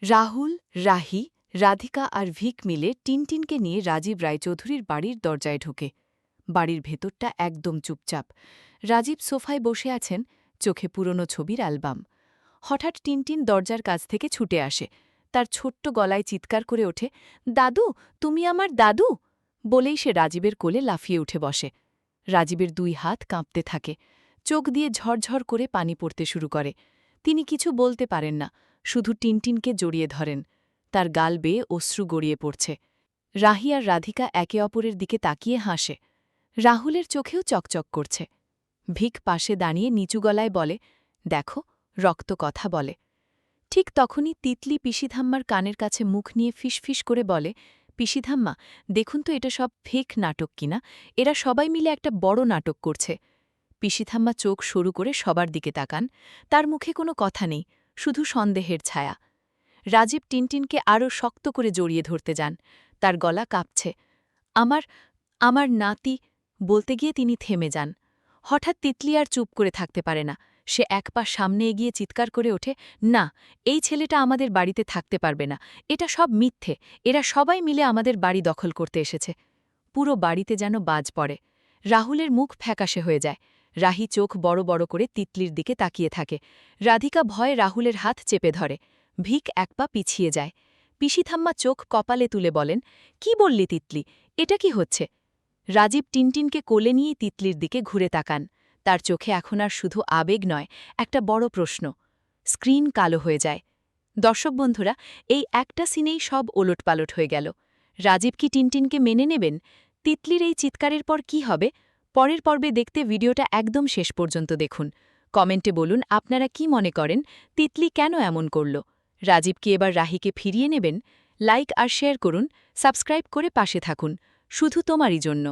রাহুল, রাহি, রাধিকা আর ভিক মিলে টিনটিনকে নিয়ে রাজীব রায়চৌধুরীর বাড়ির দরজায় ঢোকে। বাড়ির ভেতরটা একদম চুপচাপ। রাজীব সোফায় বসে আছেন, চোখে পুরনো ছবির অ্যালবাম। হঠাৎ টিনটিন দরজার কাছ থেকে ছুটে আসে। তার ছোট্ট গলায় চিৎকার করে ওঠে, দাদু, তুমি আমার দাদু! বলেই সে রাজীবের কোলে লাফিয়ে উঠে বসে। রাজীবের দুই হাত কাঁপতে থাকে, চোখ দিয়ে ঝরঝর করে পানি পড়তে শুরু করে। তিনি কিছু বলতে পারেন না, শুধু টিনটিনকে জড়িয়ে ধরেন। তার গাল বেয়ে অশ্রু গড়িয়ে পড়ছে। রাহি আর রাধিকা একে অপরের দিকে তাকিয়ে হাসে। রাহুলের চোখেও চকচক করছে। ভিক পাশে দাঁড়িয়ে নিচু গলায় বলে, দেখো, রক্ত কথা বলে। ঠিক তখনই তিতলি পিসিধাম্মার কানের কাছে মুখ নিয়ে ফিসফিস করে বলে, পিসিধাম্মা, দেখুন তো এটা সব ফেক নাটক কিনা, এরা সবাই মিলে একটা বড় নাটক করছে। পিসিধাম্মা চোখ সরু করে সবার দিকে তাকান। তার মুখে কোনো কথা নেই, শুধু সন্দেহের ছায়া। রাজীব টিনটিনকে আরও শক্ত করে জড়িয়ে ধরতে যান। তার গলা কাঁপছে। আমার আমার নাতি বলতে গিয়ে তিনি থেমে যান। হঠাৎ তিতলি আর চুপ করে থাকতে পারে না। সে এক পা সামনে এগিয়ে চিৎকার করে ওঠে, না, এই ছেলেটা আমাদের বাড়িতে থাকতে পারবে না। এটা সব মিথ্যে, এরা সবাই মিলে আমাদের বাড়ি দখল করতে এসেছে। পুরো বাড়িতে যেন বাজ পড়ে। রাহুলের মুখ ফ্যাকাশে হয়ে যায়। রাহি চোখ বড় বড় করে তিতলির দিকে তাকিয়ে থাকে। রাধিকা ভয়ে রাহুলের হাত চেপে ধরে। ভিক এক পা পিছিয়ে যায়। পিসিথাম্মা চোখ কপালে তুলে বলেন, কি বললি তিতলি, এটা কি হচ্ছে? রাজীব টিনটিনকে কোলে নিয়ে তিতলির দিকে ঘুরে তাকান। তার চোখে এখন আর শুধু আবেগ নয়, একটা বড় প্রশ্ন। স্ক্রিন কালো হয়ে যায়। দর্শক বন্ধুরা, এই একটা সিনেই সব ওলটপালট হয়ে গেল। রাজীব কি টিনটিনকে মেনে নেবেন? তিতলির এই চিৎকারের পর কি হবে? পরের পর্বে দেখতে ভিডিওটা একদম শেষ পর্যন্ত দেখুন। কমেন্টে বলুন আপনারা কি মনে করেন, তিতলি কেন এমন করল? রাজীব কি এবার রাহিকে ফিরিয়ে নেবেন? লাইক আর শেয়ার করুন, সাবস্ক্রাইব করে পাশে থাকুন। শুধু তোমারই জন্য।